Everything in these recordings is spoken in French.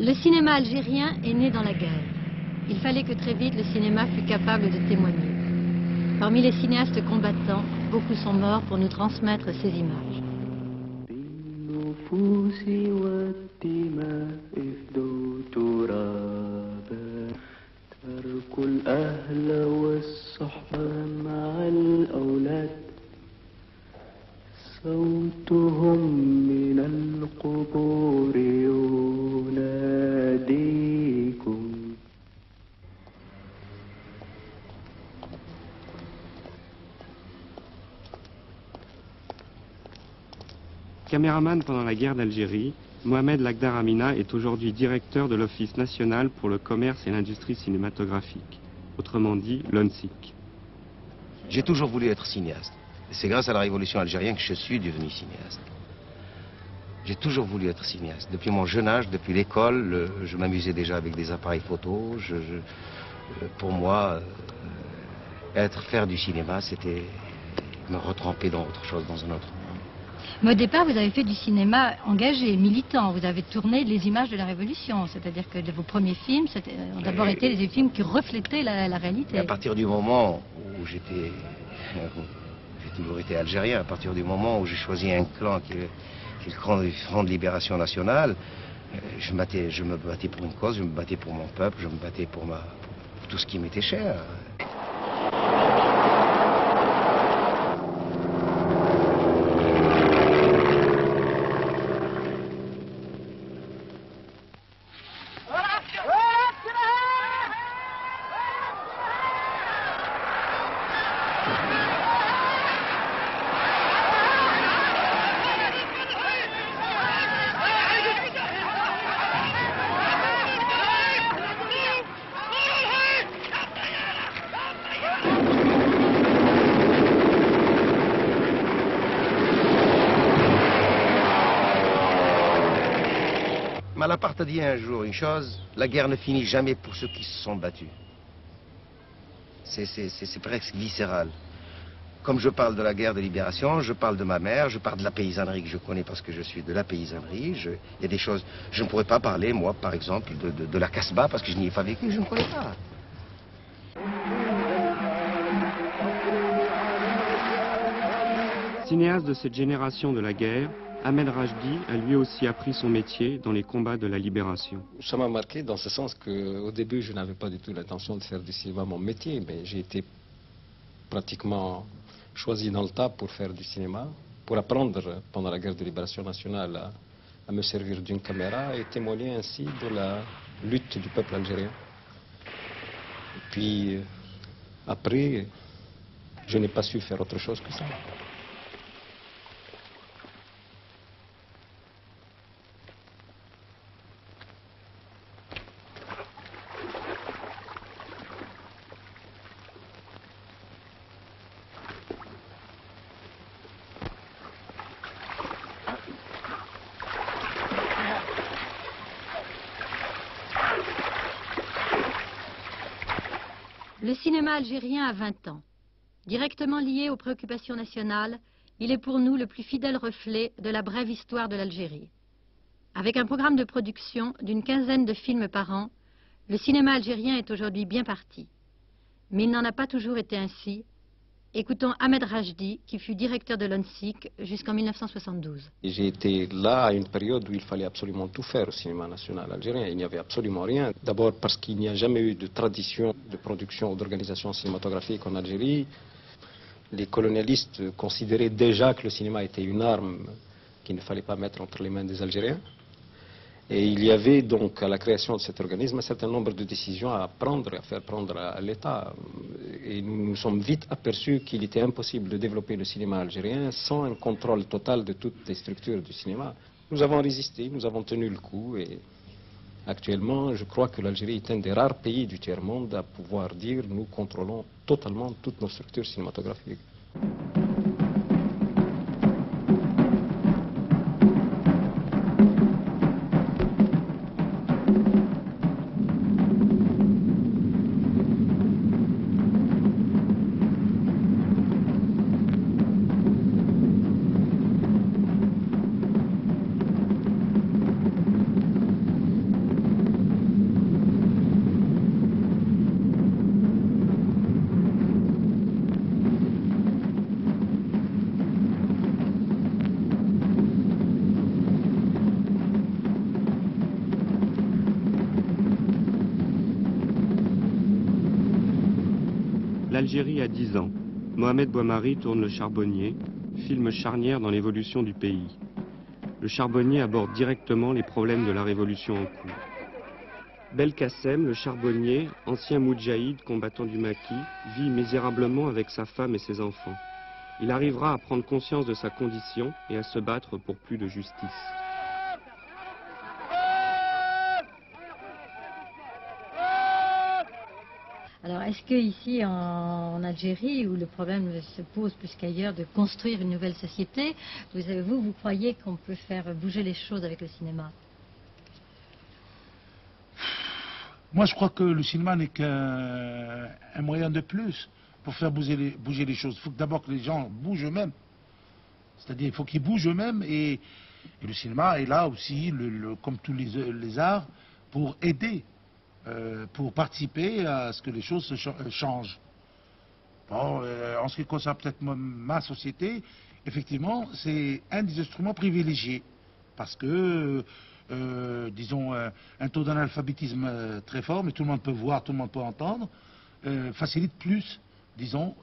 Le cinéma algérien est né dans la guerre. Il fallait que très vite le cinéma fût capable de témoigner. Parmi les cinéastes combattants, beaucoup sont morts pour nous transmettre ces images. Caméraman pendant la guerre d'Algérie, Mohamed Lakhdar Amina est aujourd'hui directeur de l'Office national pour le commerce et l'industrie cinématographique, autrement dit l'ONSIC. J'ai toujours voulu être cinéaste. C'est grâce à la révolution algérienne que je suis devenu cinéaste. J'ai toujours voulu être cinéaste. Depuis mon jeune âge, depuis l'école, je m'amusais déjà avec des appareils photo. Pour moi, faire du cinéma, c'était me retremper dans autre chose, dans un autre monde. Mais au départ, vous avez fait du cinéma engagé, militant. Vous avez tourné les images de la Révolution. C'est-à-dire que vos premiers films ont d'abord été des films qui reflétaient la réalité. Et à partir du moment où j'ai toujours été algérien, à partir du moment où j'ai choisi un clan qui est le Front de Libération Nationale, je me battais pour une cause, je me battais pour mon peuple, je me battais pour tout ce qui m'était cher. Malaparte a dit un jour une chose, la guerre ne finit jamais pour ceux qui se sont battus. C'est presque viscéral. Comme je parle de la guerre de libération, je parle de ma mère, je parle de la paysannerie que je connais parce que je suis de la paysannerie. Il y a des choses, je ne pourrais pas parler, moi, par exemple, de la Casbah parce que je n'y ai pas vécu, je ne connais pas. Cinéaste de cette génération de la guerre, Ahmed Rajdi a lui aussi appris son métier dans les combats de la libération. Ça m'a marqué dans ce sens qu'au début, je n'avais pas du tout l'intention de faire du cinéma mon métier, mais j'ai été pratiquement choisi dans le tas pour faire du cinéma, pour apprendre pendant la guerre de libération nationale à me servir d'une caméra et témoigner ainsi de la lutte du peuple algérien. Et puis, après, je n'ai pas su faire autre chose que ça. Le cinéma algérien a 20 ans. Directement lié aux préoccupations nationales, il est pour nous le plus fidèle reflet de la brève histoire de l'Algérie. Avec un programme de production d'une quinzaine de films par an, le cinéma algérien est aujourd'hui bien parti. Mais il n'en a pas toujours été ainsi. Écoutons Ahmed Rajdi, qui fut directeur de l'ONSIC jusqu'en 1972. J'ai été là à une période où il fallait absolument tout faire au cinéma national algérien. Il n'y avait absolument rien. D'abord parce qu'il n'y a jamais eu de tradition de production ou d'organisation cinématographique en Algérie. Les colonialistes considéraient déjà que le cinéma était une arme qu'il ne fallait pas mettre entre les mains des Algériens. Et il y avait donc à la création de cet organisme un certain nombre de décisions à prendre, à faire prendre à l'État. Et nous nous sommes vite aperçus qu'il était impossible de développer le cinéma algérien sans un contrôle total de toutes les structures du cinéma. Nous avons résisté, nous avons tenu le coup et actuellement je crois que l'Algérie est un des rares pays du tiers-monde à pouvoir dire nous contrôlons totalement toutes nos structures cinématographiques. L'Algérie a 10 ans. Mohamed Bouamari tourne Le Charbonnier, film charnière dans l'évolution du pays. Le Charbonnier aborde directement les problèmes de la révolution en cours. Belkacem, le charbonnier, ancien moudjahid, combattant du maquis, vit misérablement avec sa femme et ses enfants. Il arrivera à prendre conscience de sa condition et à se battre pour plus de justice. Alors, est-ce qu'ici, en Algérie, où le problème se pose plus qu'ailleurs de construire une nouvelle société, vous croyez qu'on peut faire bouger les choses avec le cinéma? Moi, je crois que le cinéma n'est qu'un moyen de plus pour faire bouger les choses. Il faut d'abord que les gens bougent eux-mêmes. C'est-à-dire, il faut qu'ils bougent eux-mêmes et le cinéma est là aussi, comme tous les arts, pour aider, pour participer à ce que les choses changent. Bon, en ce qui concerne peut-être ma société, effectivement, c'est un des instruments privilégiés parce que disons, un taux d'analphabétisme très fort, mais tout le monde peut voir, tout le monde peut entendre, facilite plus, disons,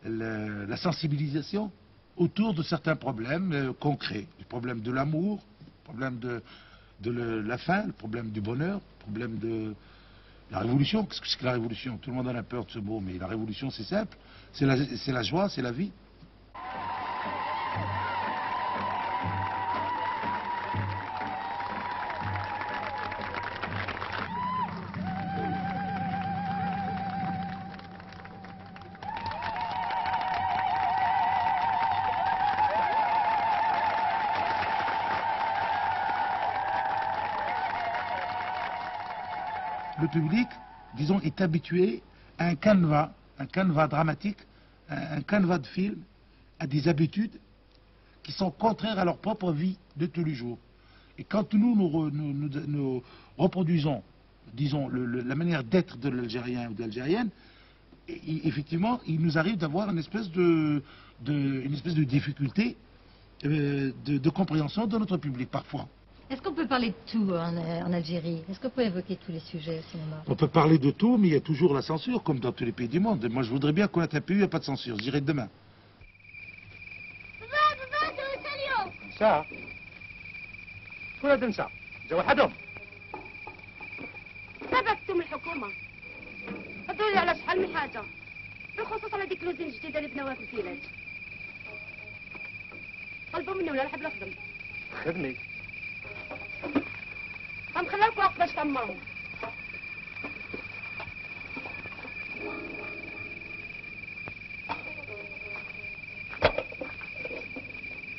la sensibilisation autour de certains problèmes concrets. Le problème de l'amour, le problème de la faim, le problème du bonheur, le problème de la révolution. Qu'est-ce que c'est que la révolution? Tout le monde en a peur de ce mot, mais la révolution, c'est simple. C'est la joie, c'est la vie. Le public, disons, est habitué à un canevas dramatique, un canevas de film, à des habitudes qui sont contraires à leur propre vie de tous les jours. Et quand nous reproduisons, disons, la manière d'être de l'Algérien ou de l'Algérienne, effectivement, il nous arrive d'avoir une espèce de difficulté de compréhension de notre public, parfois. Est-ce qu'on peut parler de tout en Algérie? Est-ce qu'on peut évoquer tous les sujets au cinéma? On peut parler de tout, mais il y a toujours la censure, comme dans tous les pays du monde. Moi, je voudrais bien qu'on ait un pays où il n'y a pas de censure. Je dirais demain. ساعة كل هذا نساء زي وحدهم ثبتتم الحكومة هدوا لي على شحال من حاجة بالخصوص على ديك لوزين الجديدة اللي بناوها في الفيلاج طلبوا مني ولا نحب نخدم خدمي غنخليكم وقت باش تمرهم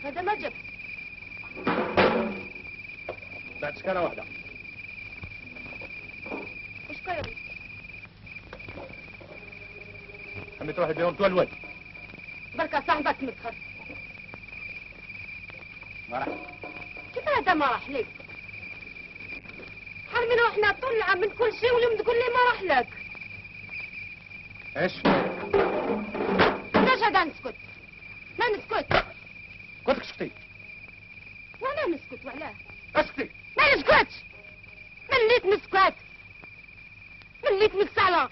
هذا ما جبت بعد سكانة واحدة وش كايري حميت واحد بيهم تو الواد بركة صاحبك مدخل ما راح كيف هذا ما راح لك حرمينا وحنا طول العام من كل شيء واليوم تقول لي ما راح لك ايش علاش هذا نسكت ما نسكت قلت لك سكتي وانا نسكت وعلاه اسكتي ما نسكتش مليت مسكات مليت من السعلة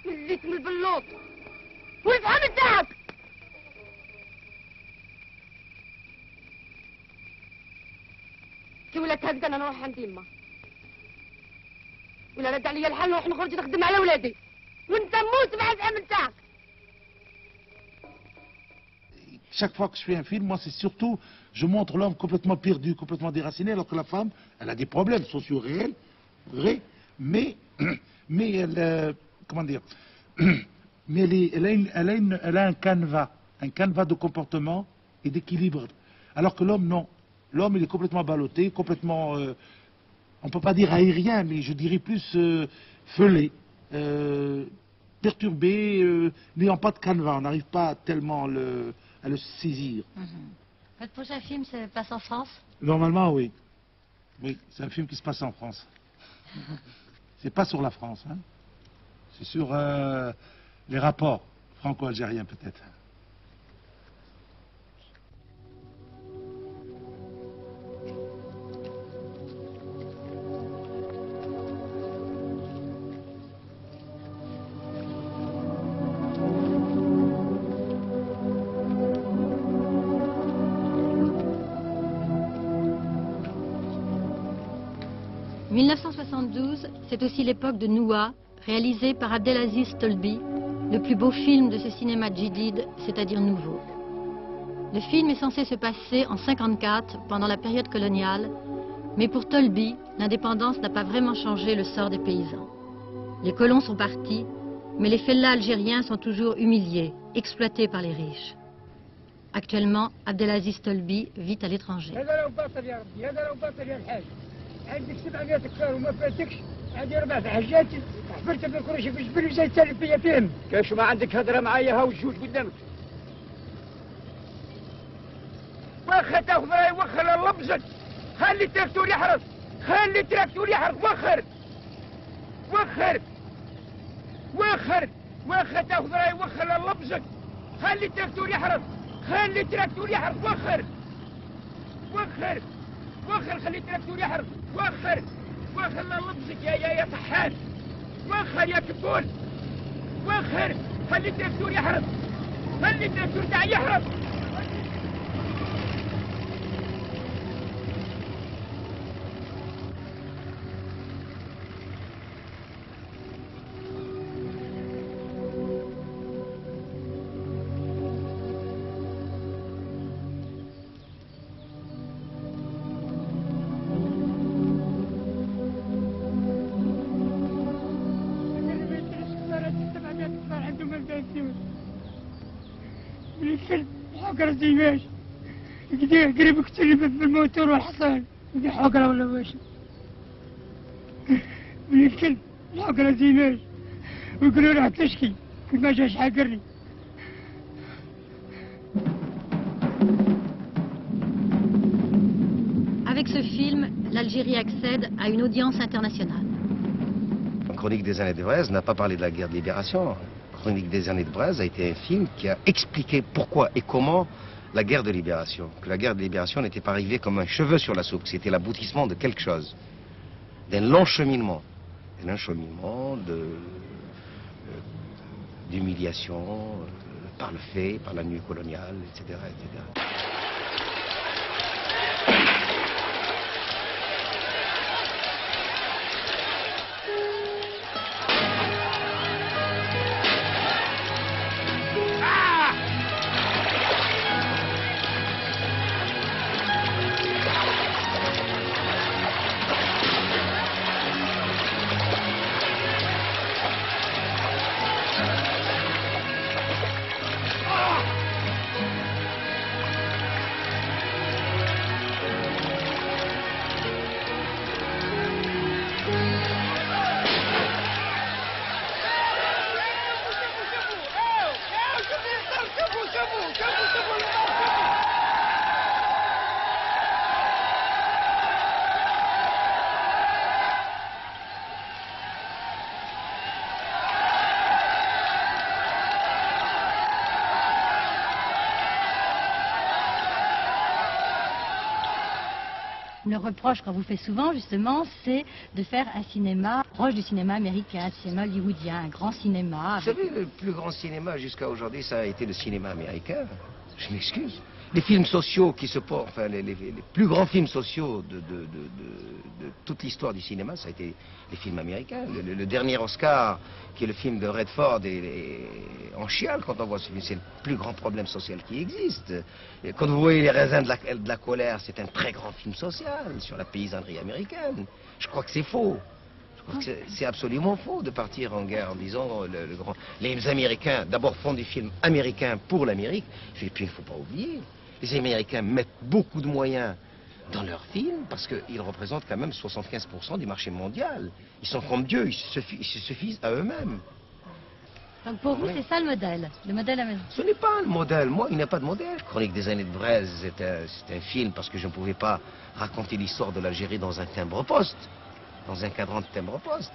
مليت من البلوط والفهم تاعك كي ولات هكذا انا نروح عند يما ولا رد عليا الحال نروح نخرج نخدم على ولادي وانت موت مع الفهم تاعك. Chaque fois que je fais un film, moi, c'est surtout, je montre l'homme complètement perdu, complètement déraciné, alors que la femme, elle a des problèmes sociaux réels, vrais, mais elle, comment dire, mais elle a un canevas de comportement et d'équilibre. Alors que l'homme, non. L'homme, il est complètement ballotté, complètement, on ne peut pas dire aérien, mais je dirais plus fêlé, perturbé, n'ayant pas de canevas. On n'arrive pas tellement à le saisir. Votre prochain film se passe en France? Normalement, oui. Oui, c'est un film qui se passe en France. C'est pas sur la France, hein. C'est sur les rapports franco-algériens, peut-être. 1972, c'est aussi l'époque de Noua, réalisé par Abdelaziz Tolbi, le plus beau film de ce cinéma djidid, c'est-à-dire nouveau. Le film est censé se passer en 1954, pendant la période coloniale, mais pour Tolbi, l'indépendance n'a pas vraiment changé le sort des paysans. Les colons sont partis, mais les fellahs algériens sont toujours humiliés, exploités par les riches. Actuellement, Abdelaziz Tolbi vit à l'étranger. عندك 700 كفار وما فاتكش، عندي 4 حاجات حفرت بالكرش في الجبل وزي تسالي فيا فيهم. كاش ما عندك هضره معايا هاو الجوج قدامك. واخا تاخذ راي وخر اللبزك، خلي التراكتور يحرث، خلي التراكتور يحرث وخر. وخر. وخر. واخا تاخذ راي وخر اللبزك، خلي التراكتور يحرث، خلي التراكتور يحرث وخر. وخر. وخر خلي التراكتور يحرث. وخر وخر الله لبسك يا طحان. وخر يا كبول. وخر خلي التراكتور يحرث. خلي التراكتور تاعي يحرث. حقرة زي ماش قريب كتير بالموتور والحصان دي حقرة ولا واش من الكلب الحقرة زي ماش ويقولوا راح تشكي ما جاش حقرني. Avec ce film, l'Algérie accède à une audience internationale. Chronique des années de Brest n'a pas parlé de la guerre de libération. Chronique des années de Brest a été un film qui a expliqué pourquoi et comment la guerre de libération. Que la guerre de libération n'était pas arrivée comme un cheveu sur la soupe, que c'était l'aboutissement de quelque chose, d'un long cheminement. Un cheminement d'humiliation par le fait, par la nuit coloniale, etc. etc. Le reproche qu'on vous fait souvent, justement, c'est de faire un cinéma proche du cinéma américain, du cinéma hollywoodien, un grand cinéma. Vous savez, le plus grand cinéma jusqu'à aujourd'hui, ça a été le cinéma américain. Je m'excuse. Les films sociaux qui se portent, enfin, les plus grands films sociaux de toute l'histoire du cinéma, ça a été les films américains. Le dernier Oscar, qui est le film de Redford, est en chiale quand on voit ce film. C'est le plus grand problème social qui existe. Et quand vous voyez Les raisins de la colère, c'est un très grand film social sur la paysannerie américaine. Je crois que c'est faux. Je crois que c'est absolument faux de partir en guerre en disant les Américains d'abord font des films américains pour l'Amérique. Et puis il ne faut pas oublier, les Américains mettent beaucoup de moyens dans leurs films parce qu'ils représentent quand même 75% du marché mondial. Ils sont comme Dieu, ils se suffisent à eux-mêmes. Donc pour vous, c'est ça le modèle américain. Ce n'est pas le modèle. Moi, il n'y a pas de modèle. Chronique des années de Brest, c'est un film parce que je ne pouvais pas raconter l'histoire de l'Algérie dans un timbre-poste. Dans un cadran de timbre-poste.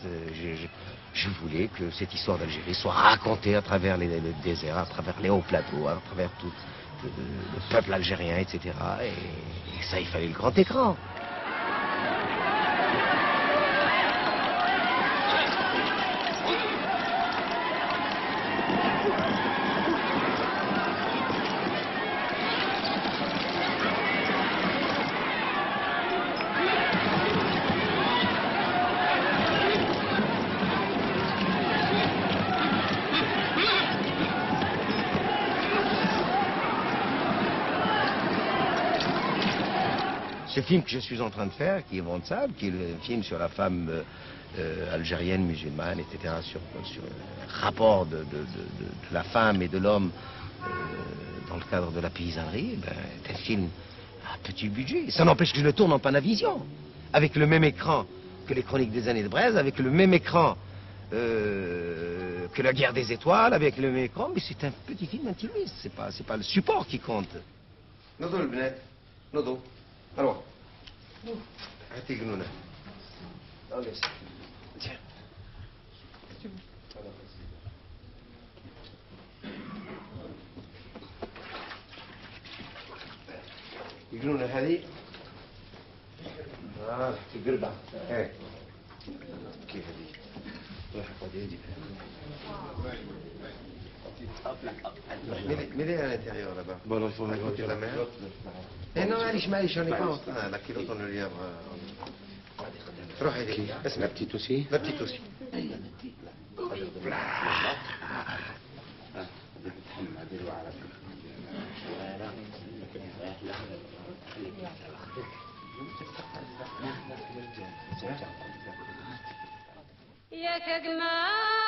Je voulais que cette histoire d'Algérie soit racontée à travers les déserts, à travers les hauts plateaux, à travers tout le peuple algérien, etc. Et ça, il fallait le grand écran. Ce film que je suis en train de faire, qui est Vonsable, qui est le film sur la femme algérienne, musulmane, etc., sur le rapport de la femme et de l'homme dans le cadre de la paysannerie, c'est un film à petit budget. Ça n'empêche que je le tourne en Panavision, avec le même écran que les Chroniques des années de Braise, avec le même écran que La Guerre des Étoiles, avec le même écran, mais c'est un petit film intimiste, c'est pas le support qui compte. نضو البنات نضو اروح هاتي جنونة جنونة هذه تقربها ايه كيف هذه الله يحفظ يدي Mais est à l'intérieur là-bas. Bon, alors il faut agrandir la mer. Eh non, معليش on n'est pas en train. La culotte, on le lièvre. روحي لك. La petite aussi. La petite aussi. يا كجمال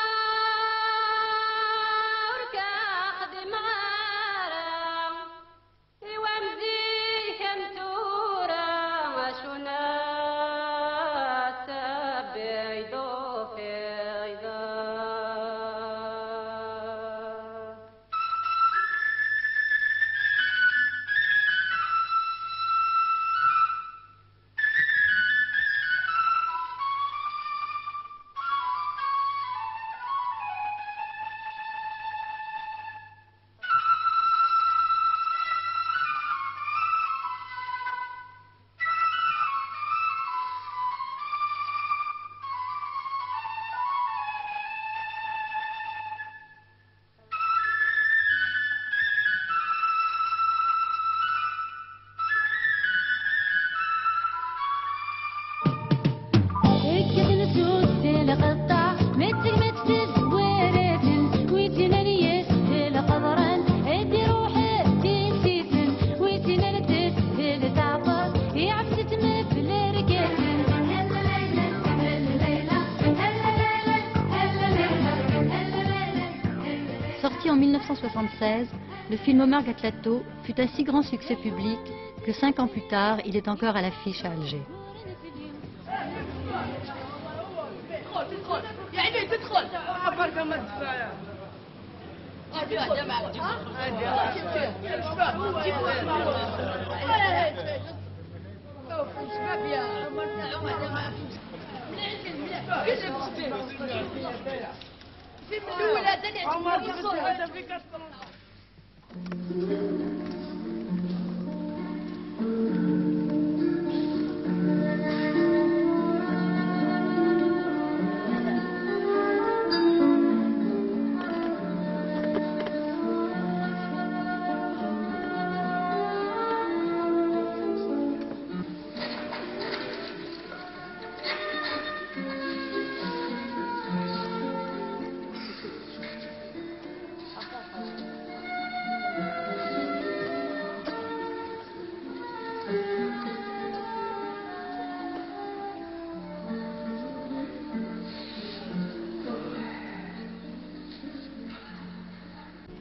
Sorti en 1976, le film Omar Gatlato fut un si grand succès public que 5 ans plus tard, il est encore à l'affiche à Alger.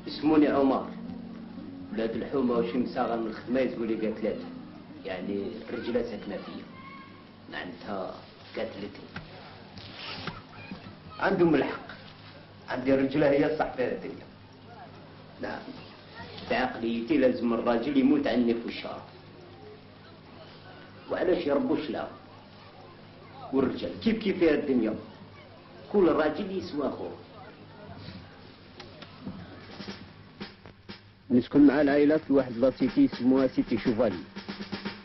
اسموني عمر ولاد الحومه وشمساغه من الخدمه يقول لي قاتلات يعني الرجله ساكنه فيا معناتها قاتلتني عندهم الحق عندي الرجله هي الصح في الدنيا نعم بعقليتي لازم الراجل يموت عني في الشارع وعلاش يربوا شلاو والرجال كيف في الدنيا كل راجل يسوى اخوه نسكن مع العائلة في واحد لاسيتي يسموها سيتي شوفالي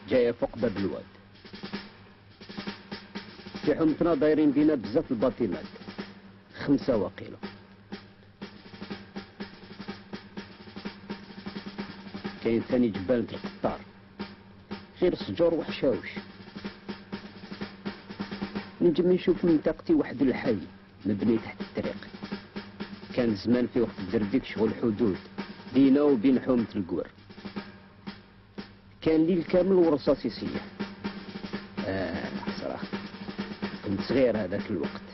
جاية فوق باب الواد في حومتنا دايرين بينا بزاف الباطيمات 5 واقيلا كاين ثاني جبال القطار غير سجور وحشاوش نجم نشوف منطقتي واحد الحي مبني تحت الطريق كان زمان في وقت الدرديك شغل حدود بينا وبين حومة القور كان ليل كامل ورصاص يسيح صراحة كنت صغير هذاك الوقت.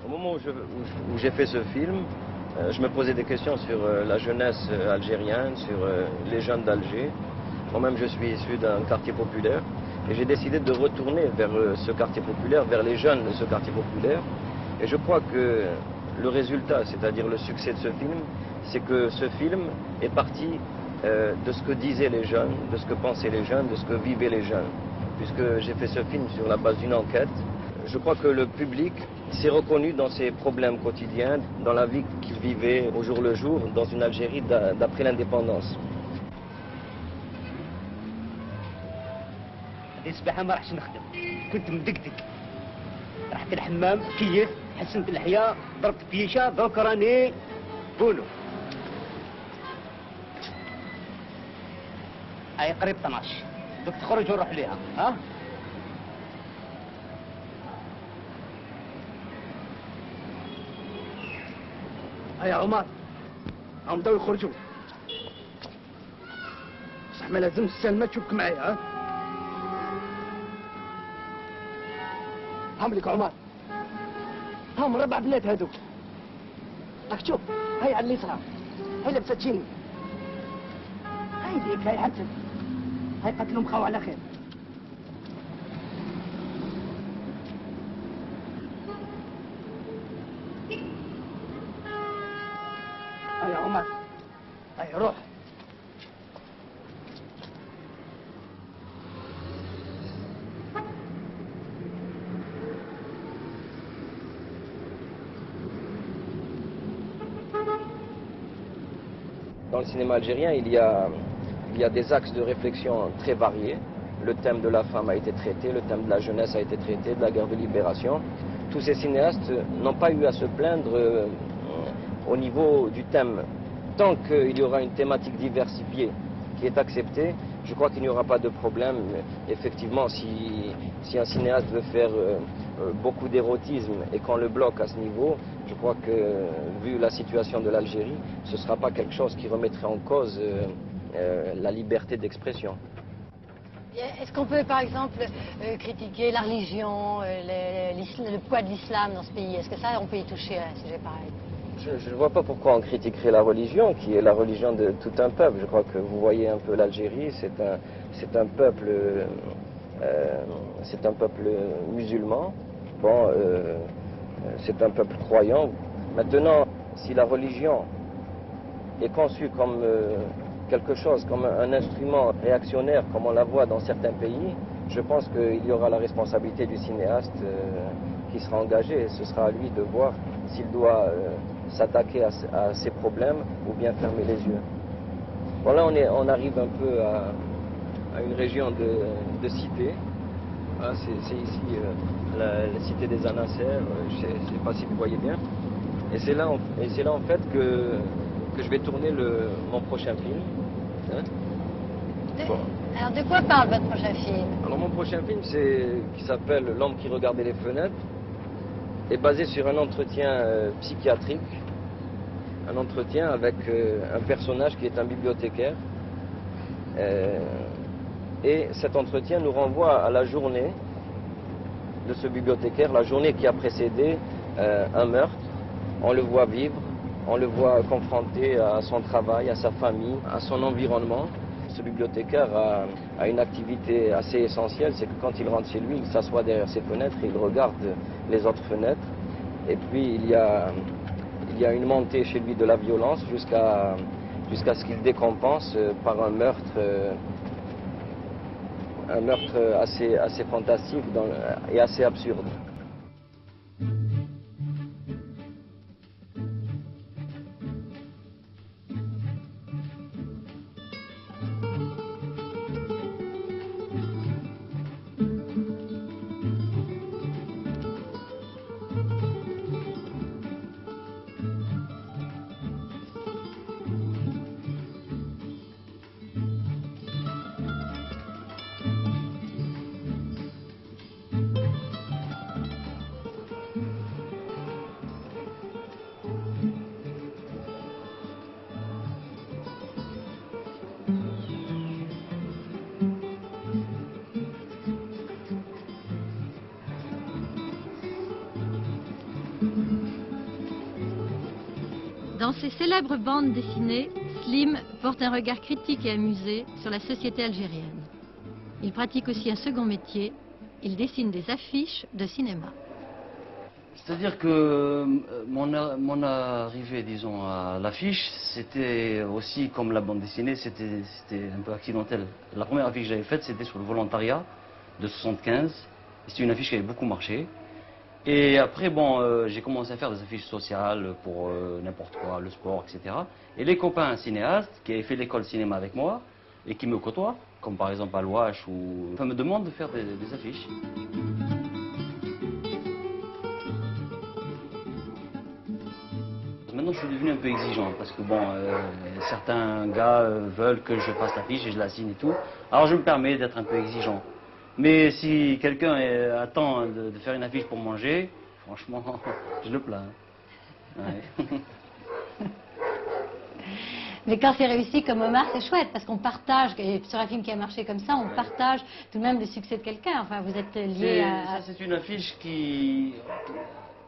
Au moment où j'ai fait ce film, je me posais des questions sur la jeunesse algérienne, sur les jeunes d'Alger. Moi-même, je suis issu d'un quartier populaire et j'ai décidé de retourner vers ce quartier populaire, vers les jeunes de ce quartier populaire. Et je crois que le résultat, c'est-à-dire le succès de ce film, c'est que ce film est parti de ce que disaient les jeunes, de ce que pensaient les jeunes, de ce que vivaient les jeunes. Puisque j'ai fait ce film sur la base d'une enquête, je crois que le public s'est reconnu dans ses problèmes quotidiens, dans la vie qu'il vivait au jour le jour dans une Algérie d'après l'indépendance. هذه الصباحة ما راحش نخدم، كنت مدقدق. رحت الحمام كيت، حسنت الحياة، ضربت بيشة، دوك راني بونو. هاي قريب 12، دوك تخرج ونروح ليها، ها؟ هيا عمر، هم بداو يخرجوا. بصح ما لازم السلمى تشوفك معايا، ها؟ هم لك عمر، هم 4 بنات هذوك. راك تشوف، هاي على اليسار، هاي لابسه تشيني. هاي ديك، هاي حسن. هاي قتلهم خاو على خير. هاي يا عمر، هاي روح. Dans le cinéma algérien, il y a des axes de réflexion très variés. Le thème de la femme a été traité, le thème de la jeunesse a été traité, de la guerre de libération. Tous ces cinéastes n'ont pas eu à se plaindre au niveau du thème. Tant qu'il y aura une thématique diversifiée qui est acceptée, je crois qu'il n'y aura pas de problème. Effectivement, si un cinéaste veut faire beaucoup d'érotisme et qu'on le bloque à ce niveau, je crois que, vu la situation de l'Algérie, ce ne sera pas quelque chose qui remettrait en cause la liberté d'expression. Est-ce qu'on peut, par exemple, critiquer la religion, le poids de l'islam dans ce pays? Est-ce que ça, on peut y toucher à un sujet pareil? Je ne vois pas pourquoi on critiquerait la religion, qui est la religion de tout un peuple. Je crois que vous voyez un peu l'Algérie, c'est un peuple musulman. Bon, c'est un peuple croyant. Maintenant, si la religion est conçue comme quelque chose, comme un instrument réactionnaire, comme on la voit dans certains pays, je pense qu'il y aura la responsabilité du cinéaste qui sera engagé. Ce sera à lui de voir s'il doit s'attaquer à ces problèmes ou bien fermer les yeux. Bon, là, on arrive un peu à une région de cité. Voilà, c'est ici la cité des Anasser, je ne sais pas si vous voyez bien. Et c'est là, en fait que je vais tourner mon prochain film. Hein? Bon. Alors de quoi parle votre prochain film? Alors mon prochain film, qui s'appelle L'homme qui regardait les fenêtres, est basé sur un entretien psychiatrique, un entretien avec un personnage qui est un bibliothécaire. Et cet entretien nous renvoie à la journée de ce bibliothécaire, la journée qui a précédé un meurtre. On le voit vivre, on le voit confronté à son travail, à sa famille, à son environnement. Ce bibliothécaire a une activité assez essentielle, c'est que quand il rentre chez lui, il s'assoit derrière ses fenêtres et il regarde les autres fenêtres. Et puis il y a une montée chez lui de la violence jusqu'à ce qu'il décompense par un meurtre assez fantastique et assez absurde. Dans ses célèbres bandes dessinées, Slim porte un regard critique et amusé sur la société algérienne. Il pratique aussi un second métier, il dessine des affiches de cinéma. C'est-à-dire que mon arrivée, disons, à l'affiche, c'était aussi comme la bande dessinée, c'était un peu accidentel. La première affiche que j'avais faite, c'était sur le volontariat de 75. C'était une affiche qui avait beaucoup marché. Et après, bon, j'ai commencé à faire des affiches sociales pour n'importe quoi, le sport, etc. Et les copains cinéastes qui avaient fait l'école cinéma avec moi et qui me côtoient, comme par exemple Alouache, me demandent de faire des affiches. Maintenant, je suis devenu un peu exigeant parce que bon, certains gars veulent que je fasse l'affiche et je la signe et tout. Alors je me permets d'être un peu exigeant. Mais si quelqu'un attend de faire une affiche pour manger, franchement, je le plains. Ouais. Mais quand c'est réussi comme Omar, c'est chouette parce qu'on partage, et sur un film qui a marché comme ça, on partage tout de même le succès de quelqu'un. Enfin, vous êtes liés à... C'est une affiche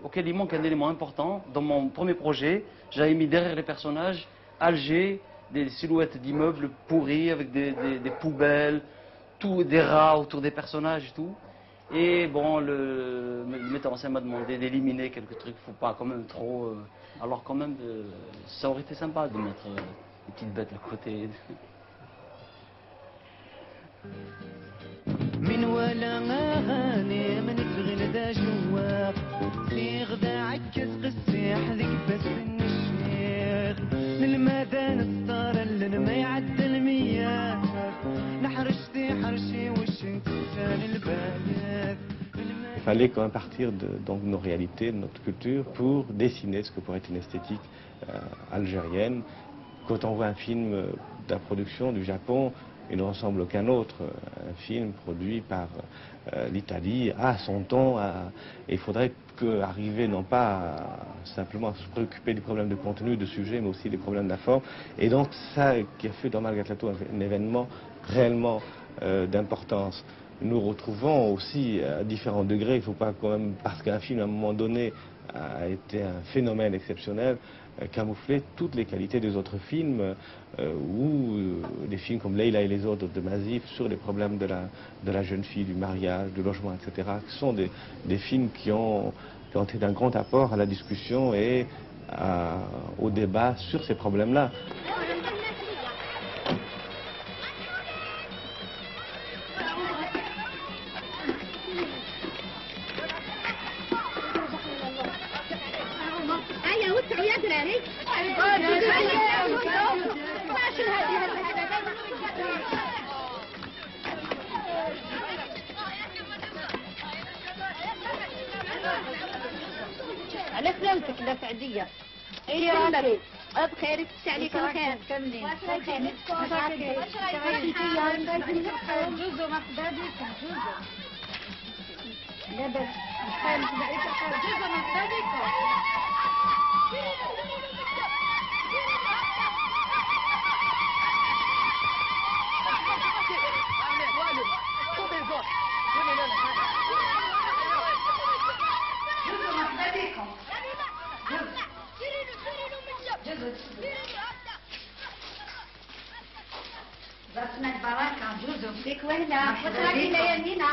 auquel il manque un élément important. Dans mon premier projet, j'avais mis derrière les personnages Alger, des silhouettes d'immeubles pourris avec des poubelles, des rats autour des personnages et tout. Et bon, le metteur en scène m'a demandé d'éliminer quelques trucs, faut pas quand même trop... alors quand même, ça aurait été sympa de mettre des petites bêtes à côté. من ولا غاني من تغلى جواق في غدا عكس قسيح ذيك بس النشيخ للمدان الصار اللي ما يعدى المياه نحرشتي حرشي وشنك كان البايات. Il fallait quand même partir de donc, nos réalités, de notre culture, pour dessiner ce que pourrait être une esthétique algérienne. Quand on voit un film de la production du Japon, il ne ressemble à aucun autre. Un film produit par l'Italie à son temps. Et il faudrait arriver non pas simplement à se préoccuper du problème de contenu, de sujet, mais aussi des problèmes de la forme. Et donc ça qui a fait dans Malgatlato un événement réellement d'importance. Nous retrouvons aussi à différents degrés, il ne faut pas quand même, parce qu'un film à un moment donné a été un phénomène exceptionnel, camoufler toutes les qualités des autres films, ou des films comme Leila et les autres de Mazif sur les problèmes de la jeune fille, du mariage, du logement, etc., qui sont des films qui ont été d'un grand apport à la discussion et au débat sur ces problèmes-là. على سلامتك لا سعدية. اي راسي بخير يفتح عليك الخير كملين بخير جوزو ما خداديكم جوزو لاباس بخير جوزو ما خداديكم بسمك بركة جوزو فيك وهلا وتراكي ليالينا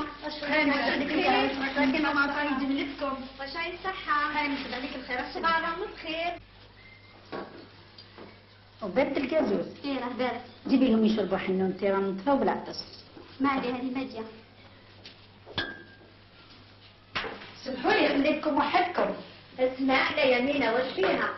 خير وتراكي مع طريق جملتكم واش هاي الصحة خير مسد عليك الخير الصباح بخير وبنت الكازوز ايه راه بارد جيبي لهم يشربوا حنون تيرا منطفى وبالعطس ما عليه هذه ماجية سمحوا لي خليتكم وحدكم اسمع لي يمينة واش فيها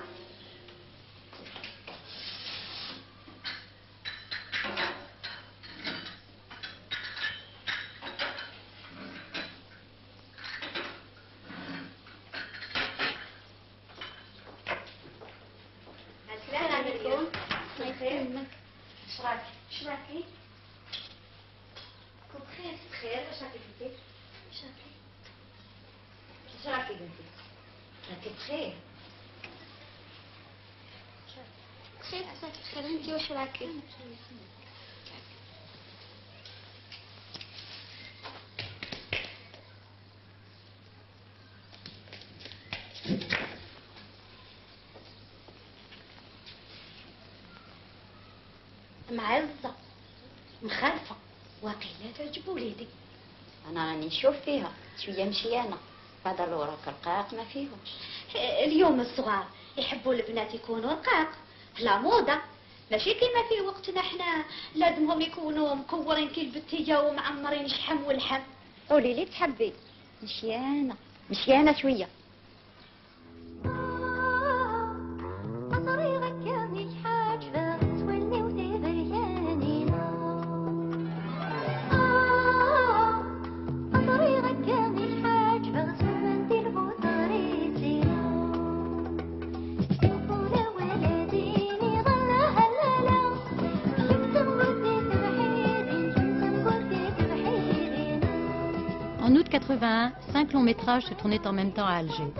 شراكي بخير بخير اش راكي بنتي اش راكي بنتي راكي بخير بخير عساك بخير انتي واش راكي معزة مخالفة واقيلا تعجب وليدي. أنا راني نشوف فيها شوية مشيانة، فضرورة رقاق ما فيهمش. اليوم الصغار يحبوا البنات يكونوا رقاق، لا موضة ماشي كيما في وقتنا حنا لازمهم يكونوا مكورين كي البتيجة ومعمرين الشحم واللحم. قولي لي تحبي مشيانة مشيانة شوية. En août 81, 5 longs métrages se tournaient en même temps à Alger.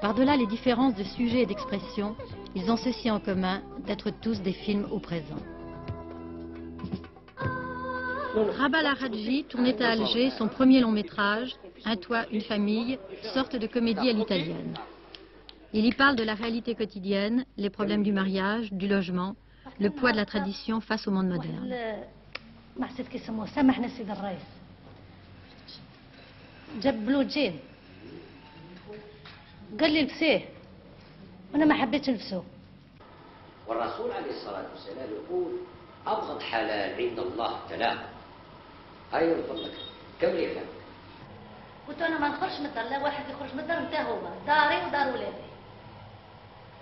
Par-delà les différences de sujet et d'expression, ils ont ceci en commun d'être tous des films au présent. Rabah Lahadji tournait à Alger son premier long métrage, Un toit, une famille, sorte de comédie à l'italienne. Il y parle de la réalité quotidienne, les problèmes du mariage, du logement, le poids de la tradition face au monde moderne. جاب بلو جين قال لي لبسيه وانا ما حبيتش نلبسه. والرسول عليه الصلاه والسلام يقول ابغض حلال عند الله ثلاث. ايوه من فضلك كملي يا فندم. قلت انا ما نخرجش من الدار، لا واحد يخرج من الدار نتا هو داري ودار ولادي.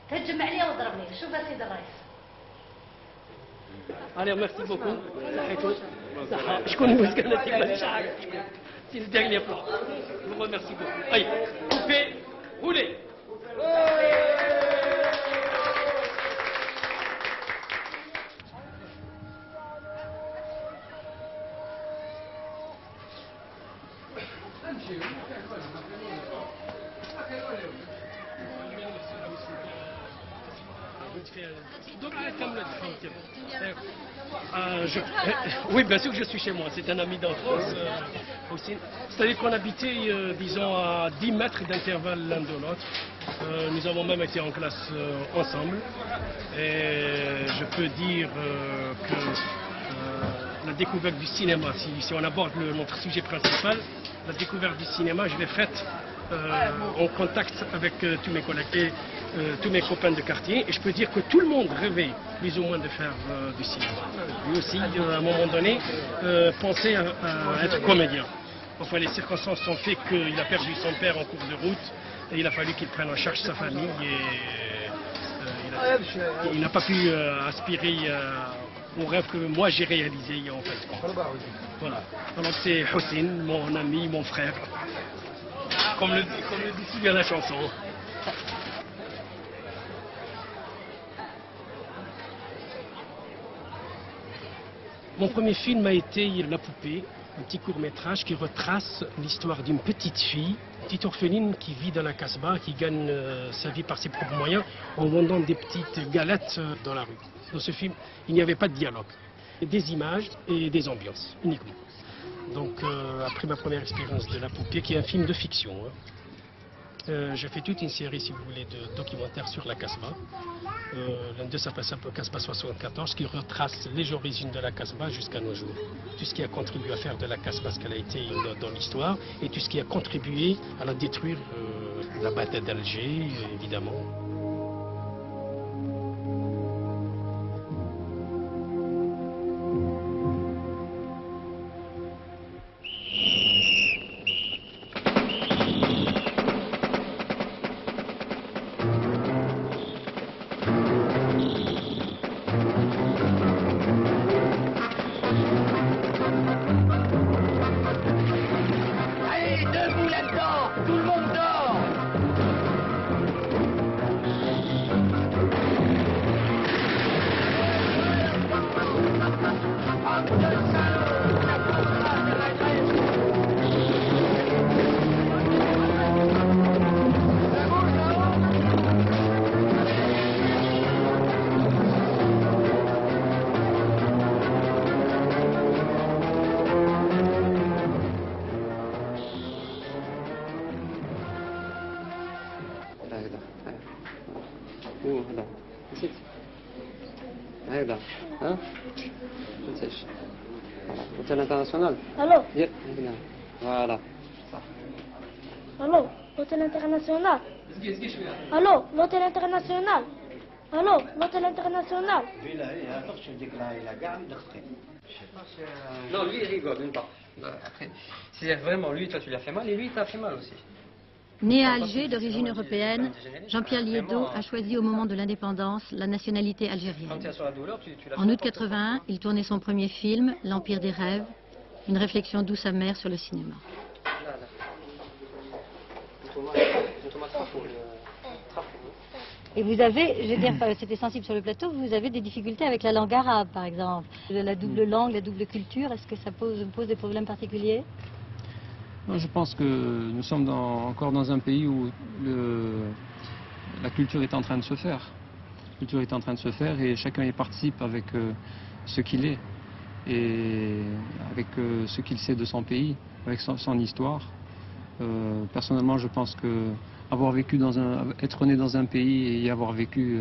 تهجم عليا وضربني. شوف سيدي الرئيس. Allez, merci beaucoup. شكون المسكنة مانيش عارف. C'est le dernier plan. Je vous remercie beaucoup. Allez, coupez, roulez. Oui, bien sûr que je suis chez moi. C'est un ami d'enfance aussi. C'est-à-dire qu'on habitait, disons, à 10 mètres d'intervalle l'un de l'autre. Nous avons même été en classe ensemble. Et je peux dire que la découverte du cinéma, si on aborde notre sujet principal, la découverte du cinéma, je l'ai faite en contact avec tous mes collègues et tous mes copains de quartier, et je peux dire que tout le monde rêvait plus ou moins de faire du cinéma. Lui aussi, à un moment donné, pensait à être comédien. Enfin, les circonstances ont fait qu'il a perdu son père en cours de route, et il a fallu qu'il prenne en charge sa famille, et il n'a pas pu aspirer au rêve que moi j'ai réalisé en fait. Voilà. Alors c'est Hossein, mon ami, mon frère. Comme le dit si bien la chanson. Mon premier film a été La Poupée, un petit court-métrage qui retrace l'histoire d'une petite fille, petite orpheline qui vit dans la Casbah, qui gagne sa vie par ses propres moyens en vendant des petites galettes dans la rue. Dans ce film, il n'y avait pas de dialogue, des images et des ambiances uniquement. Donc après ma première expérience de La Poupée, qui est un film de fiction, j'ai fait toute une série, si vous voulez, de documentaires sur la Casbah. L'un d'eux s'appelle Casbah 74, qui retrace les origines de la Casbah jusqu'à nos jours. Tout ce qui a contribué à faire de la Casbah ce qu'elle a été dans l'histoire, et tout ce qui a contribué à la détruire, la bataille d'Alger, évidemment. هيدا ها تنساش اوتيل انترناسيونال الو هنا فوالا الو l'hôtel international الو l'hôtel international الو l'hôtel international Non, lui, il rigole, même pas. Après, si vraiment lui, toi, tu lui as fait mal, et lui, il t'a fait mal aussi. Né à Alger, d'origine européenne, Jean-Pierre Liédo a choisi au moment de l'indépendance la nationalité algérienne. En août 81, il tournait son premier film, L'Empire des rêves, une réflexion douce amère sur le cinéma. Et vous avez, je veux dire, c'était sensible sur le plateau, vous avez des difficultés avec la langue arabe, par exemple. La double langue, la double culture, est-ce que ça pose des problèmes particuliers? Non, je pense que nous sommes encore dans un pays où la culture est en train de se faire. La culture est en train de se faire et chacun y participe avec ce qu'il est et avec ce qu'il sait de son pays, avec son histoire. Personnellement, je pense que être né dans un pays et y avoir vécu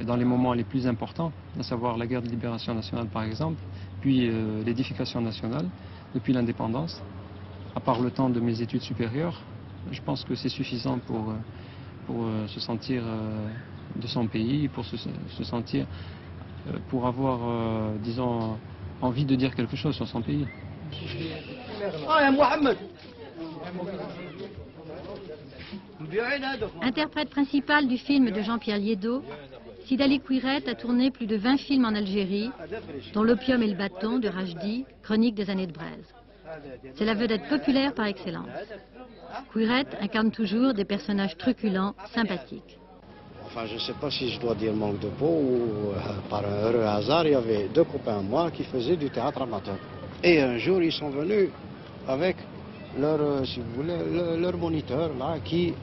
dans les moments les plus importants, à savoir la guerre de libération nationale par exemple, puis l'édification nationale depuis l'indépendance, à part le temps de mes études supérieures, je pense que c'est suffisant pour se sentir de son pays, pour se sentir, pour avoir, disons, envie de dire quelque chose sur son pays. Interprète principal du film de Jean-Pierre Liédo, Sidali Kouiret a tourné plus de 20 films en Algérie, dont L'opium et le bâton de Rajdi, chronique des années de braise. C'est la vedette populaire par excellence. Kouiret incarne toujours des personnages truculents, sympathiques. Enfin, je ne sais pas si je dois dire manque de peau ou par un heureux hasard, il y avait deux copains à moi qui faisaient du théâtre amateur. Et un jour, ils sont venus avec leur, si vous voulez, leur moniteur, là, qui,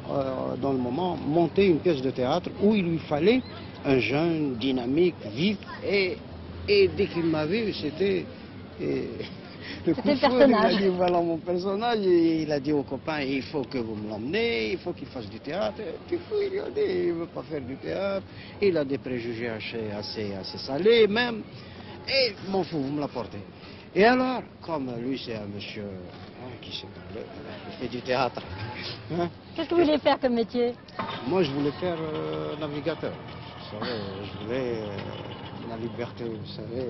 dans le moment, montait une pièce de théâtre où il lui fallait un jeune, dynamique, vif. Et dès qu'il m'a vu, c'était... Le coup de feu, il a dit, voilà mon personnage, et il a dit aux copains, il faut que vous me l'emmenez, il faut qu'il fasse du théâtre. Et puis il lui a dit, il ne veut pas faire du théâtre, il a des préjugés assez salés même, et m'en fous, vous me l'apportez. Et alors, comme lui c'est un monsieur qui sait parler, il fait du théâtre. Hein? Qu'est-ce que vous voulez faire comme métier? Moi je voulais faire navigateur, vous savez, je voulais la liberté, vous savez.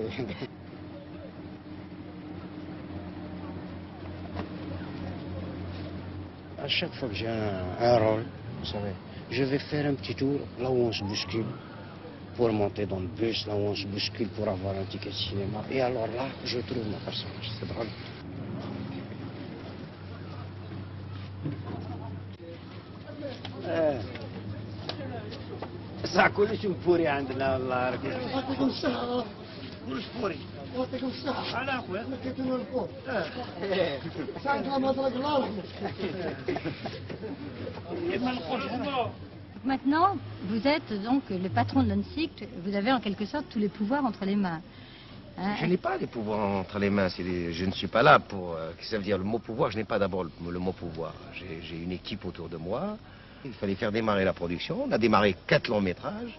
À chaque fois que j'ai un rôle, vous savez, je vais faire un petit tour là où on se bouscule pour monter dans le bus, là où on se bouscule pour avoir un ticket de cinéma. Et alors là, je trouve mon personnage. C'est drôle. Ça coule sur pourri عندنا الله يعطيكم الصحة. مش pourri. يعطيكم الصحة. أنا أخويا. كنتوا الفوق. Maintenant, vous êtes donc le patron de l'ONSIC, vous avez en quelque sorte tous les pouvoirs entre les mains. Hein? Je n'ai pas les pouvoirs entre les mains, je ne suis pas là pour... Qu'est-ce que ça veut dire le mot pouvoir? Je n'ai pas d'abord le mot pouvoir. J'ai une équipe autour de moi, il fallait faire démarrer la production, on a démarré 4 longs métrages,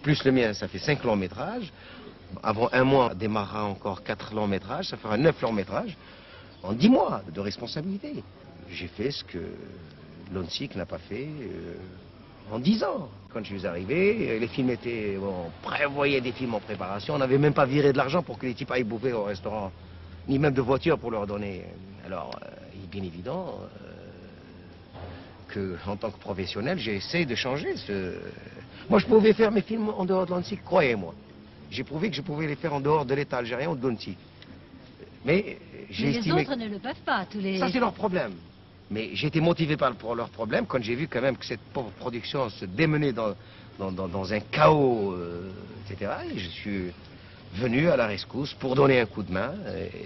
plus le mien ça fait 5 longs métrages. Avant un mois, on démarrera encore 4 longs métrages, ça fera 9 longs métrages, en 10 mois de responsabilité. J'ai fait ce que l'ONSIC n'a pas fait en 10 ans. Quand je suis arrivé, les films étaient... Bon, on prévoyait des films en préparation, on n'avait même pas viré de l'argent pour que les types aillent bouffer au restaurant, ni même de voiture pour leur donner. Alors, il est bien évident que, en tant que professionnel, j'essaie de changer ce... Moi, je pouvais faire mes films en dehors de l'ONSIC, croyez-moi. J'ai prouvé que je pouvais les faire en dehors de l'État algérien ou de l'ONSIC. Mais j'ai estimé... les autres ne le peuvent pas, tous les... Ça, c'est leur problème. Mais j'ai été motivé par leur problème quand j'ai vu quand même que cette pauvre production se démenait dans un chaos, etc. Et je suis venu à la rescousse pour donner un coup de main.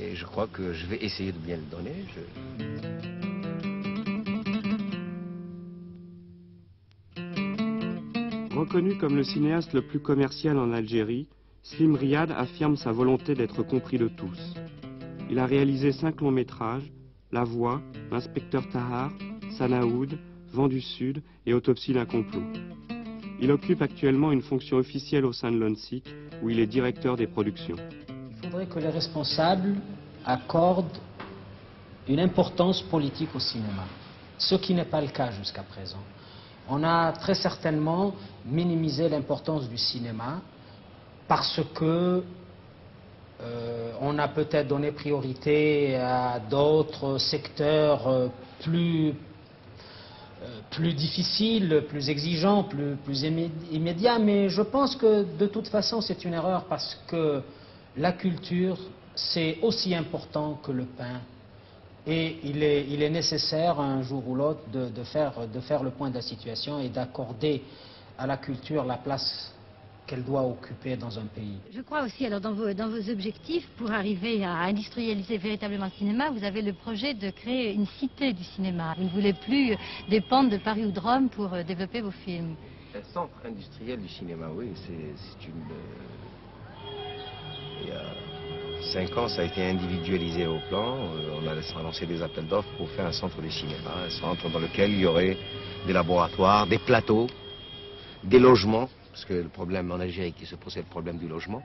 Et je crois que je vais essayer de bien le donner. Reconnu comme le cinéaste le plus commercial en Algérie, Slim Riyad affirme sa volonté d'être compris de tous. Il a réalisé 5 longs métrages, La Voix, L'inspecteur Tahar, Sanaoud, Vent du Sud et Autopsie d'un complot. Il occupe actuellement une fonction officielle au sein de l'ONSIC où il est directeur des productions. Il faudrait que les responsables accordent une importance politique au cinéma, ce qui n'est pas le cas jusqu'à présent. On a très certainement minimisé l'importance du cinéma parce que on a peut-être donné priorité à d'autres secteurs plus difficiles, plus exigeants, plus immédiats, mais je pense que de toute façon c'est une erreur parce que la culture c'est aussi important que le pain et il est nécessaire un jour ou l'autre de faire le point de la situation et d'accorder à la culture la place qu'elle doit occuper dans un pays. Je crois aussi, alors dans vos objectifs, pour arriver à industrialiser véritablement le cinéma, vous avez le projet de créer une cité du cinéma. Vous ne voulez plus dépendre de Paris ou de Rome pour développer vos films. Un centre industriel du cinéma, oui, c'est une... Il y a 5 ans, ça a été individualisé au plan. On a lancé des appels d'offres pour faire un centre du cinéma, un centre dans lequel il y aurait des laboratoires, des plateaux, des logements. Parce que le problème en Algérie qui se pose, c'est le problème du logement.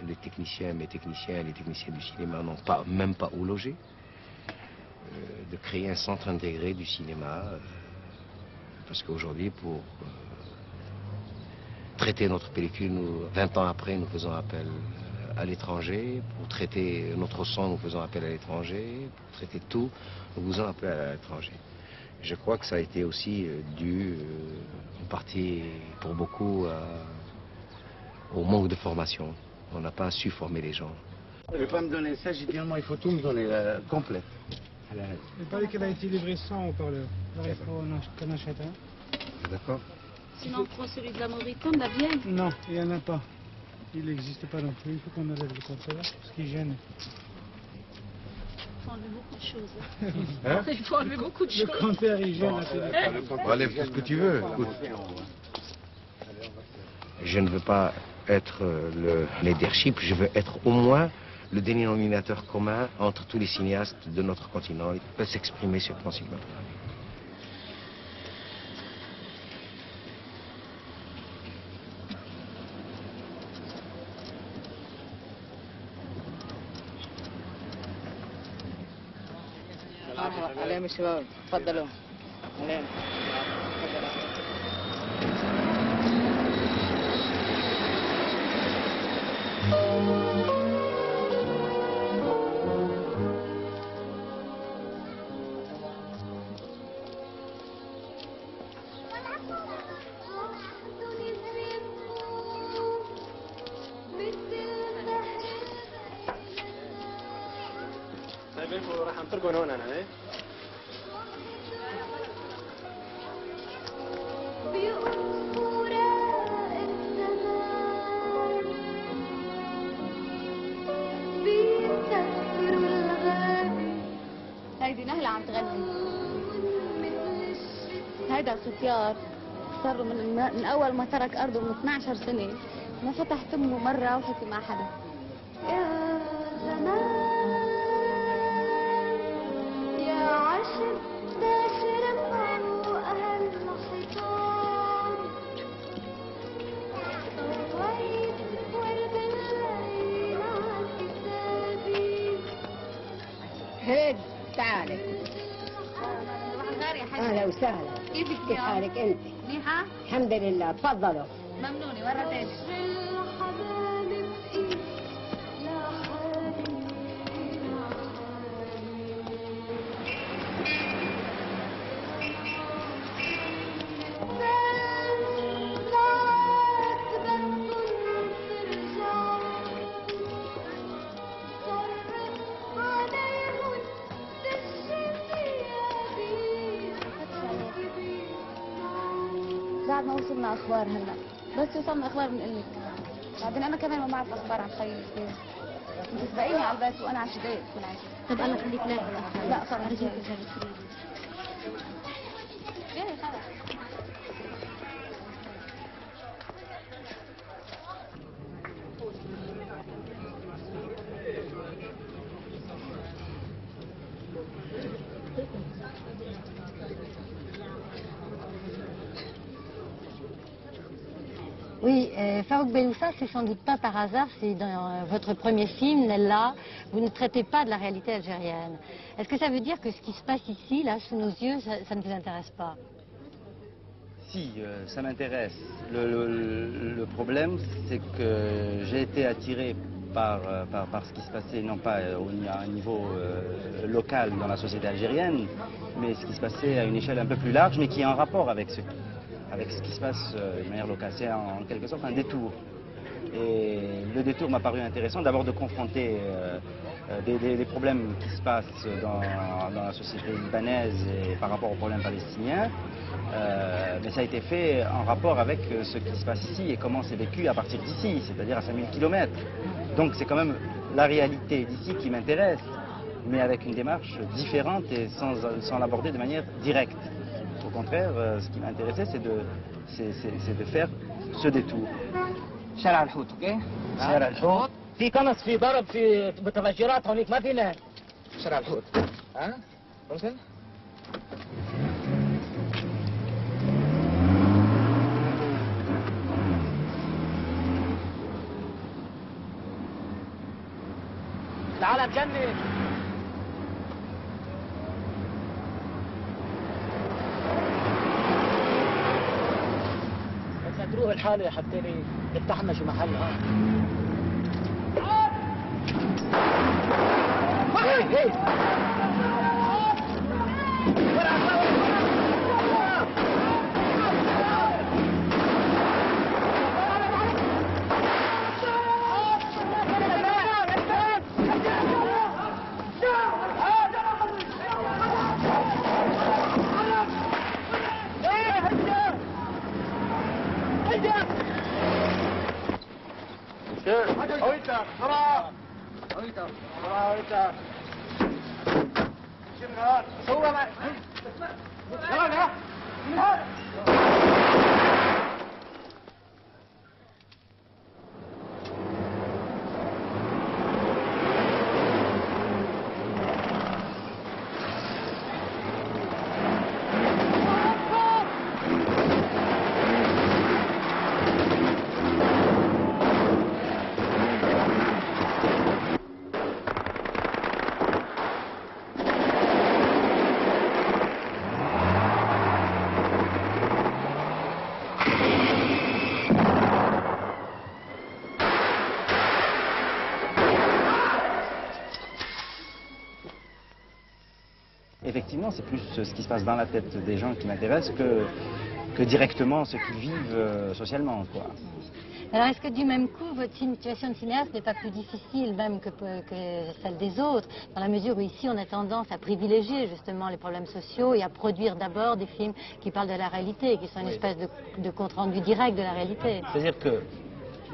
Les techniciens du cinéma n'ont même pas où loger. De créer un centre intégré du cinéma. Parce qu'aujourd'hui, pour traiter notre pellicule, 20 ans après, nous faisons appel à l'étranger. Pour traiter notre son, nous faisons appel à l'étranger. Pour traiter tout, nous faisons appel à l'étranger. Je crois que ça a été aussi dû, en partie pour beaucoup, au manque de formation. On n'a pas su former les gens. Ne pas me donner ça, j'ai dit non, il faut tout me donner, complet. Il paraît qu'elle a été livrée sans haut-parleur. Alors il faut qu'on achète un. D'accord. Sinon, on prend celui de la Mauritanie, la vieille. Non, il n'y en a pas. Il n'existe pas non plus. Il faut qu'on enlève le compteur, ce qui gêne. Il faut enlever beaucoup de choses. Hein? Il faut enlever beaucoup de choses. Le compteur, il gêne. Enlève tout ce que tu veux. Écoute. Je ne veux pas être le leadership, je veux être au moins le dénominateur commun entre tous les cinéastes de notre continent. Ils peuvent s'exprimer sur le plan cinématographique. عليهم الشباب تفضلوا عليهم راح نطرقون هون انا ايه هيدي نهلة عم تغني. هيدا الختيار صار من اول ما ترك ارضه من 12 سنة ما فتح تمه مرة وحكي مع حدا. يا زمان يا عشق تشرقوا اهل الحيطان طويت ورد الليل على كتابي. هيد تعالي. اهلا وسهلا. كيف حالك انت؟ منيحة؟ الحمد لله تفضلوا. ممنونة ورا تاني. بعد ما وصلنا اخبار هلا بس وصلنا اخبار بنقول لك. بعدين انا كمان ما بعرف اخبار عن خيي كثير. انت تسبقيني على البيت وانا على الشباب كل عايزة. طب الله يخليك لا لا خلص أرجوك يلا خلص. Oui, Farouk Belloussa, c'est sans doute pas par hasard, c'est dans votre premier film, Nella, vous ne traitez pas de la réalité algérienne. Est-ce que ça veut dire que ce qui se passe ici, là, sous nos yeux, ça ne vous intéresse pas? Si, ça m'intéresse. Le problème, c'est que j'ai été attiré par ce qui se passait, non pas à un niveau local dans la société algérienne, mais ce qui se passait à une échelle un peu plus large, mais qui est en rapport avec ce qui se passe de manière locale. C'est en quelque sorte un détour. Et le détour m'a paru intéressant, d'abord de confronter des problèmes qui se passent dans la société libanaise et par rapport aux problèmes palestiniens, mais ça a été fait en rapport avec ce qui se passe ici et comment c'est vécu à partir d'ici, c'est-à-dire à 5000 km. Donc c'est quand même la réalité d'ici qui m'intéresse, mais avec une démarche différente et sans l'aborder de manière directe. Au contraire, ce qui m'a intéressé, c'est de faire ce détour. شارع الحوت اوكي؟ شارع الحوت. في قنص في ضرب في متفجرات هونيك ما في ناس. شارع الحوت ها؟ ممكن؟ تعال تجنن. بدنا تروح الحالة حتى نفتحنا شي محل ها. هي هي هويتك بسرعة هويتك بسرعة هويتك شو من هون سوى معي يلا يلا من هون Effectivement, c'est plus ce qui se passe dans la tête des gens qui m'intéresse que directement ce qu'ils vivent socialement, quoi. Alors, est-ce que du même coup, votre situation de cinéaste n'est pas plus difficile même que celle des autres, dans la mesure où ici, on a tendance à privilégier justement les problèmes sociaux et à produire d'abord des films qui parlent de la réalité, qui sont une espèce de compte-rendu direct de la réalité. C'est-à-dire que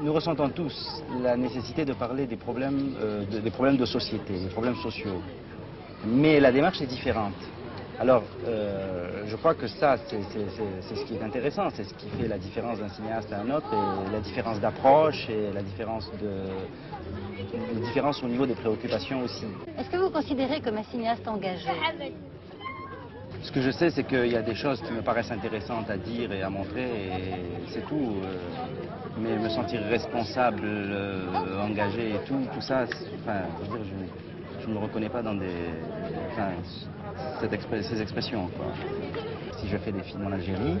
nous ressentons tous la nécessité de parler des problèmes de société, des problèmes sociaux. Mais la démarche est différente. Alors, je crois que ça, c'est ce qui est intéressant, c'est ce qui fait la différence d'un cinéaste à un autre, et la différence d'approche, et la différence au niveau des préoccupations aussi. Est-ce que vous considérez comme un cinéaste engagé? Ce que je sais, c'est qu'il y a des choses qui me paraissent intéressantes à dire et à montrer, et c'est tout. Mais me sentir responsable, engagé et tout ça, enfin, je veux dire, je ne me reconnais pas dans ces expressions, quoi. Si je fais des films en Algérie,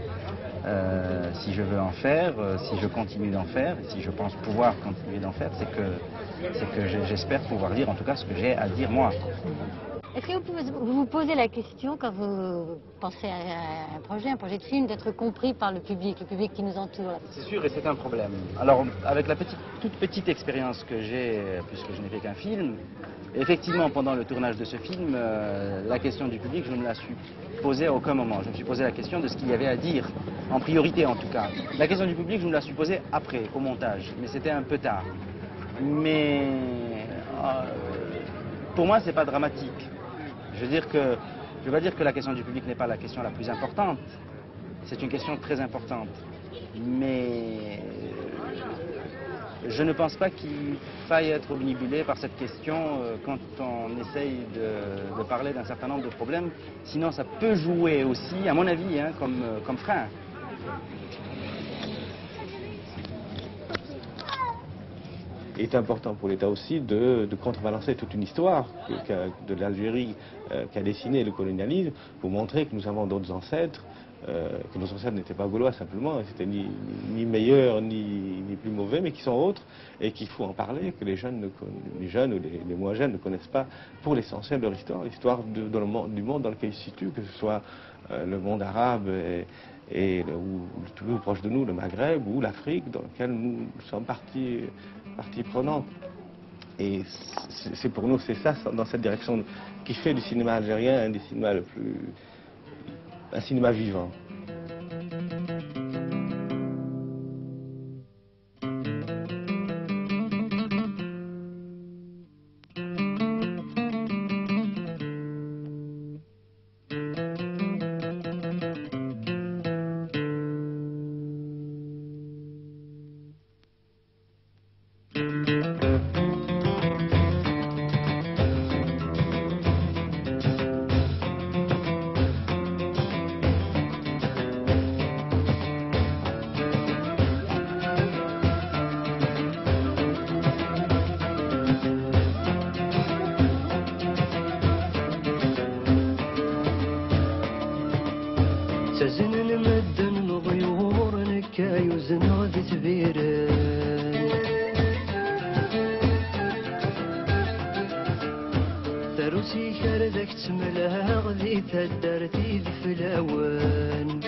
si je veux en faire, si je continue d'en faire, si je pense pouvoir continuer d'en faire, c'est que j'espère pouvoir dire en tout cas ce que j'ai à dire moi. Est-ce que vous vous posez la question, quand vous pensez à un projet de film, d'être compris par le public qui nous entoure? C'est sûr, et c'est un problème. Alors, avec la toute petite expérience que j'ai, puisque je n'ai fait qu'un film, effectivement, pendant le tournage de ce film, la question du public, je ne me la suis posée à aucun moment. Je me suis posé la question de ce qu'il y avait à dire, en priorité en tout cas. La question du public, je me la suis posée après, au montage, mais c'était un peu tard. Mais pour moi, c'est pas dramatique. Je veux pas dire que la question du public n'est pas la question la plus importante. C'est une question très importante. Mais je ne pense pas qu'il faille être obnubilé par cette question quand on essaye de parler d'un certain nombre de problèmes. Sinon, ça peut jouer aussi, à mon avis, hein, comme frein. Il est important pour l'État aussi de contrebalancer toute une histoire de l'Algérie qu'a dessinée le colonialisme, pour montrer que nous avons d'autres ancêtres, que nos ancêtres n'étaient pas gaulois simplement, ils n'étaient ni meilleurs ni plus mauvais, mais qui sont autres, et qu'il faut en parler, que les jeunes ou les moins jeunes ne connaissent pas pour l'essentiel leur histoire, l'histoire du monde dans lequel ils se situent, que ce soit le monde arabe ou toujours proche de nous, le Maghreb ou l'Afrique, dans lequel nous sommes partie prenante. Et c'est pour nous, c'est ça, dans cette direction, qui fait du cinéma algérien un des cinémas un cinéma vivant. ثروتي كردك تملاغ ذي تدرتي الفلاوان